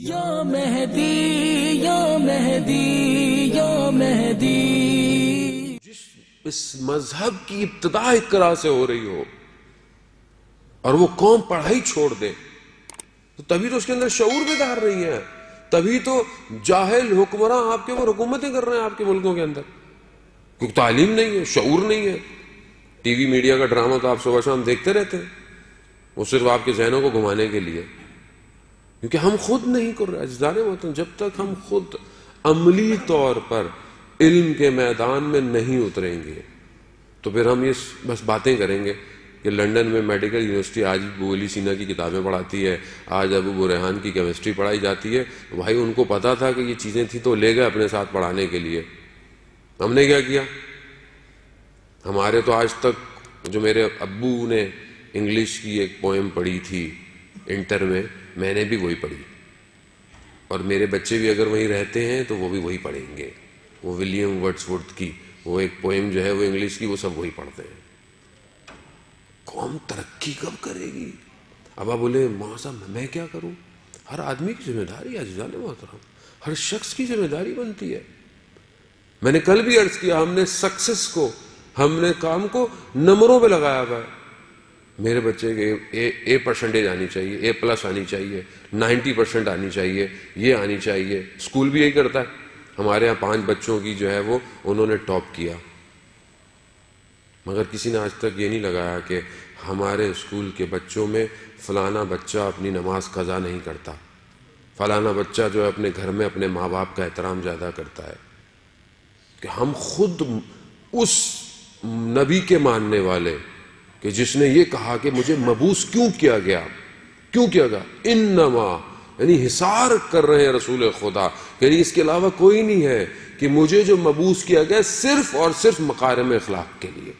یا مہدی یا مہدی یا مہدی. اس مذہب کی ابتدا اقرا سے ہو رہی ہو اور وہ قوم پڑھائی چھوڑ دے تو تبھی تو اس کے اندر شعور بیدار نہیں ہے. تبھی تو جاہل حکمراں آپ کے وہ حکومتیں کر رہے ہیں آپ کے ملکوں کے اندر، کیونکہ تعلیم نہیں ہے، شعور نہیں ہے. ٹی وی میڈیا کا ڈرامہ تو آپ صبح شام دیکھتے رہتے ہیں، وہ صرف آپ کے ذہنوں کو گھمانے کے لیے، کیونکہ ہم خود نہیں کر رہے. عزیزان محترم، جب تک ہم خود عملی طور پر علم کے میدان میں نہیں اتریں گے تو پھر ہم یہ بس باتیں کریں گے کہ لنڈن میں میڈیکل یونیورسٹی آج ابو علی سینا کی کتابیں پڑھاتی ہے، آج ابو بریحان کی کیمسٹری پڑھائی جاتی ہے. بھائی ان کو پتا تھا کہ یہ چیزیں تھیں تو لے گئے اپنے ساتھ پڑھانے کے لیے. ہم نے کیا کیا؟ ہمارے تو آج تک، جو میرے ابو نے انگلش کی ایک پوئم پڑھی تھی انٹر میں نے بھی وہی پڑھی، اور میرے بچے بھی اگر وہیں رہتے ہیں تو وہ بھی وہی پڑھیں گے. وہ ولیم ورڈز وڈ کی وہ ایک پوئم جو ہے وہ انگلش کی، وہ سب وہی پڑھتے ہیں. قوم ترقی کب کرے گی؟ اب آپ بولے مولانا صاحب میں کیا کروں؟ ہر آدمی کی ذمہ داری ہے عزیزان محترم، ہر شخص کی ذمہ داری بنتی ہے. میں نے کل بھی عرض کیا، ہم نے سکسس کو، ہم نے کام کو نمبروں پہ لگایا ہوا ہے. میرے بچے کے اے پرسنٹیج آنی چاہیے، اے پلس آنی چاہیے، 90% آنی چاہیے، یہ آنی چاہیے. اسکول بھی یہی کرتا ہے. ہمارے ہاں 5 بچوں کی جو ہے وہ انہوں نے ٹاپ کیا، مگر کسی نے آج تک یہ نہیں لگایا کہ ہمارے اسکول کے بچوں میں فلانا بچہ اپنی نماز قضا نہیں کرتا، فلانا بچہ جو ہے اپنے گھر میں اپنے ماں باپ کا احترام زیادہ کرتا ہے. کہ ہم خود اس نبی کے ماننے والے کہ جس نے یہ کہا کہ مجھے مبعوث کیوں کیا گیا، انما، یعنی حصار کر رہے ہیں رسول خدا، یعنی اس کے علاوہ کوئی نہیں ہے، کہ مجھے جو مبعوث کیا گیا صرف اور صرف مکارم اخلاق کے لیے،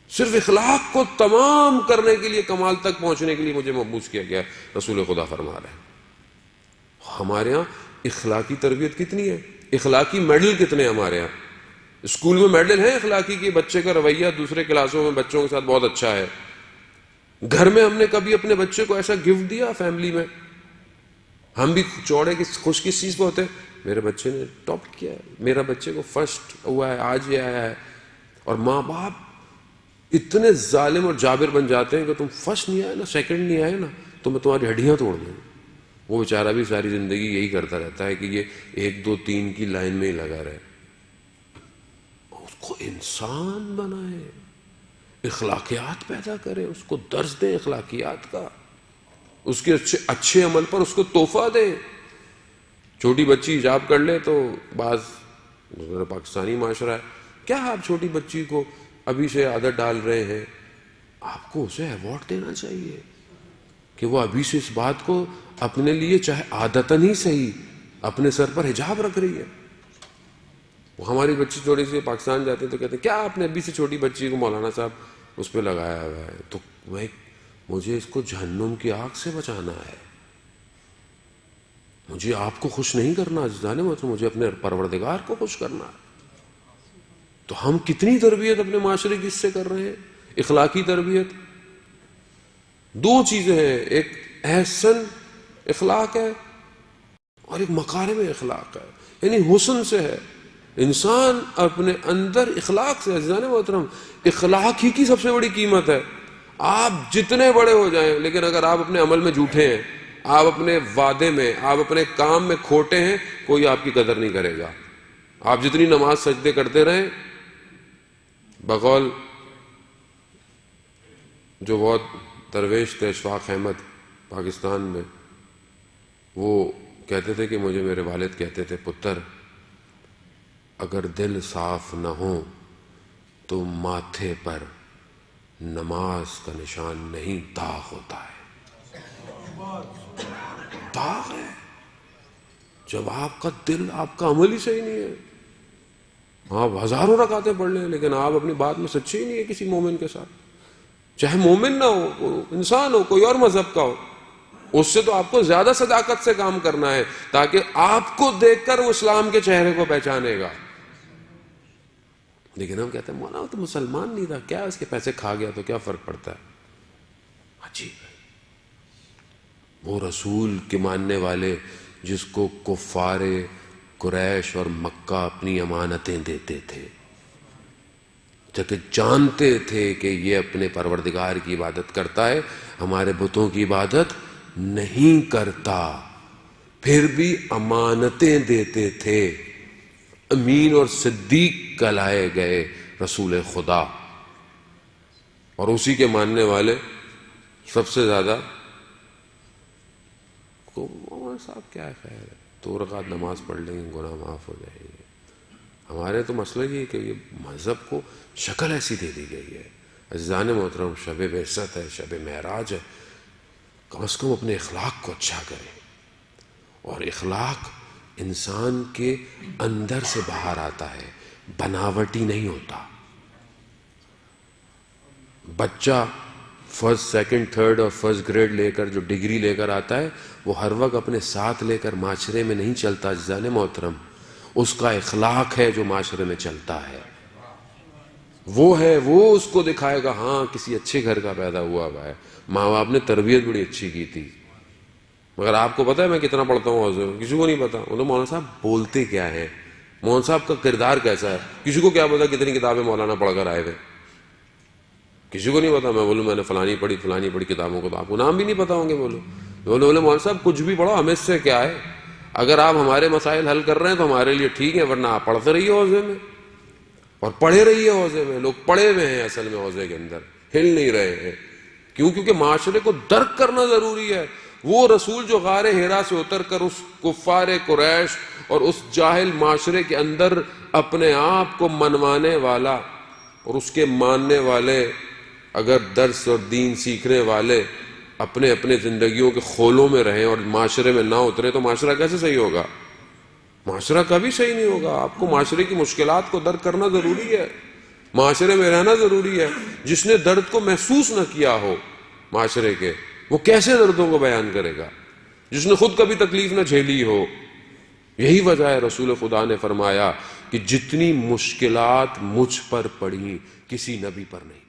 صرف اخلاق کو تمام کرنے کے لیے، کمال تک پہنچنے کے لیے مجھے مبعوث کیا گیا. رسول خدا فرما رہے ہیں. ہمارے ہاں اخلاقی تربیت کتنی ہے؟ اخلاقی میڈل کتنے ہیں ہمارے ہاں؟ اسکول میں میڈل ہیں اخلاقی کی، بچے کا رویہ دوسرے کلاسوں میں بچوں کے ساتھ بہت اچھا ہے. گھر میں ہم نے کبھی اپنے بچے کو ایسا گفٹ دیا؟ فیملی میں ہم بھی چوڑے خوش کس چیز پہ ہوتے ہیں؟ میرے بچے نے ٹاپ کیا ہے، میرا بچے کو فرسٹ ہوا ہے، آج یہ آیا ہے. اور ماں باپ اتنے ظالم اور جابر بن جاتے ہیں کہ تم فرسٹ نہیں آئے نا، سیکنڈ نہیں آئے نا، تو میں تمہاری ہڈیاں توڑ دوں. وہ بیچارہ بھی ساری زندگی یہی کرتا رہتا ہے کہ یہ 1 2 3 کی لائن میں ہی لگا رہے. اس کو انسان بنائے، اخلاقیات پیدا کرے، اس کو درس دیں اخلاقیات کا، اس کے اچھے عمل پر اس کو تحفہ دیں. چھوٹی بچی حجاب کر لے تو بعض پاکستانی معاشرہ ہے، کیا آپ چھوٹی بچی کو ابھی سے عادت ڈال رہے ہیں؟ آپ کو اسے ایوارڈ دینا چاہیے کہ وہ ابھی سے اس بات کو اپنے لیے، چاہے عادتاً ہی صحیح، اپنے سر پر حجاب رکھ رہی ہے. وہ ہماری بچی تھوڑی سی پاکستان جاتے ہیں تو کہتے ہیں کیا آپ نے ابھی سے چھوٹی بچی کو مولانا صاحب اس پہ لگایا ہوا ہے؟ تو مجھے اس کو جہنم کی آگ سے بچانا ہے، مجھے آپ کو خوش نہیں کرنا عزیزان محترم، مجھے اپنے پروردگار کو خوش کرنا ہے. تو ہم کتنی تربیت اپنے معاشرے کی اس سے کر رہے ہیں؟ اخلاقی تربیت. 2 چیزیں ہیں، ایک احسن اخلاق ہے اور ایک مکارم اخلاق ہے، یعنی حسن سے ہے. انسان اپنے اندر اخلاق سے، عزیزان محترم اخلاق ہی کی سب سے بڑی قیمت ہے. آپ جتنے بڑے ہو جائیں لیکن اگر آپ اپنے عمل میں جھوٹے ہیں، آپ اپنے وعدے میں، آپ اپنے کام میں کھوٹے ہیں، کوئی آپ کی قدر نہیں کرے گا. آپ جتنی نماز سجدے کرتے رہیں، بقول جو بہت درویش تھے اشفاق احمد پاکستان میں، وہ کہتے تھے کہ مجھے میرے والد کہتے تھے پتر اگر دل صاف نہ ہو تو ماتھے پر نماز کا نشان نہیں، داغ ہوتا ہے. داغ ہے جب آپ کا دل، آپ کا عمل ہی صحیح نہیں ہے. آپ ہزاروں رکعتیں پڑھ لیں لیکن آپ اپنی بات میں سچے ہی نہیں ہے کسی مومن کے ساتھ، چاہے مومن نہ ہو، انسان ہو، کوئی اور مذہب کا ہو. اس سے تو آپ کو زیادہ صداقت سے کام کرنا ہے تاکہ آپ کو دیکھ کر وہ اسلام کے چہرے کو پہچانے گا. لیکن ہم کہتے ہیں مولانا وہ تو مسلمان نہیں تھا، کیا اس کے پیسے کھا گیا تو کیا فرق پڑتا ہے؟ عجیب ہے. وہ رسول کے ماننے والے جس کو کفار قریش اور مکہ اپنی امانتیں دیتے تھے، جبکہ جانتے تھے کہ یہ اپنے پروردگار کی عبادت کرتا ہے، ہمارے بتوں کی عبادت نہیں کرتا، پھر بھی امانتیں دیتے تھے، امین اور صدیق کہلائے گئے رسول خدا۔ اور اسی کے ماننے والے سب سے زیادہ مولانا صاحب کیا خیر ہے، 2 رکعت نماز پڑھ لیں گے گناہ معاف ہو جائیں گے۔ ہمارے تو مسئلہ یہ ہے کہ یہ مذہب کو شکل ایسی دے دی گئی ہے۔ عزیزان محترم، شب بعثت ہے، شب معراج ہے، کم از کم اپنے اخلاق کو اچھا کریں، اور اخلاق انسان کے اندر سے باہر آتا ہے، بناوٹی نہیں ہوتا۔ بچہ فرسٹ، سیکنڈ، تھرڈ اور فرسٹ گریڈ لے کر جو ڈگری لے کر آتا ہے، وہ ہر وقت اپنے ساتھ لے کر معاشرے میں نہیں چلتا عزیزان محترم، اس کا اخلاق ہے جو معاشرے میں چلتا ہے، وہ ہے، وہ اس کو دکھائے گا ہاں کسی اچھے گھر کا پیدا ہوا ہے، ماں باپ نے تربیت بڑی اچھی کی تھی۔ مگر آپ کو پتا ہے میں کتنا پڑھتا ہوں حضور؟ کسی کو نہیں پتا۔ وہ مولانا صاحب بولتے کیا ہیں، مولانا صاحب کا کردار کیسا ہے، کسی کو کیا پتا کتنی کتابیں مولانا پڑھ کر آئے تھے، کسی کو نہیں پتا۔ میں بولوں میں نے فلانی پڑھی کتابوں کو، تو آپ کو نام بھی نہیں پتا ہوں گے۔ بولے مولانا صاحب کچھ بھی پڑھو، ہمیں اس سے کیا ہے، اگر آپ ہمارے مسائل حل کر رہے ہیں تو ہمارے لیے ٹھیک ہے، ورنہ آپ پڑھتے رہیے حوضے میں، اور پڑھے رہیے حوضے میں۔ لوگ پڑھے ہوئے ہیں اصل میں حوضے کے اندر، ہل نہیں رہے ہیں۔ کیوں؟ کیونکہ معاشرے کو درک کرنا ضروری ہے۔ وہ رسول جو غار حرا سے اتر کر اس کفار قریش اور اس جاہل معاشرے کے اندر اپنے آپ کو منوانے والا اور اس کے ماننے والے، اگر درس اور دین سیکھنے والے اپنے اپنے زندگیوں کے خولوں میں رہیں اور معاشرے میں نہ اترے تو معاشرہ کیسے صحیح ہوگا؟ معاشرہ کبھی صحیح نہیں ہوگا۔ آپ کو معاشرے کی مشکلات کو درک کرنا ضروری ہے، معاشرے میں رہنا ضروری ہے۔ جس نے درد کو محسوس نہ کیا ہو معاشرے کے، وہ کیسے دردوں کو بیان کرے گا؟ جس نے خود کبھی تکلیف نہ جھیلی ہو۔ یہی وجہ ہے رسول خدا نے فرمایا کہ جتنی مشکلات مجھ پر پڑیں کسی نبی پر نہیں۔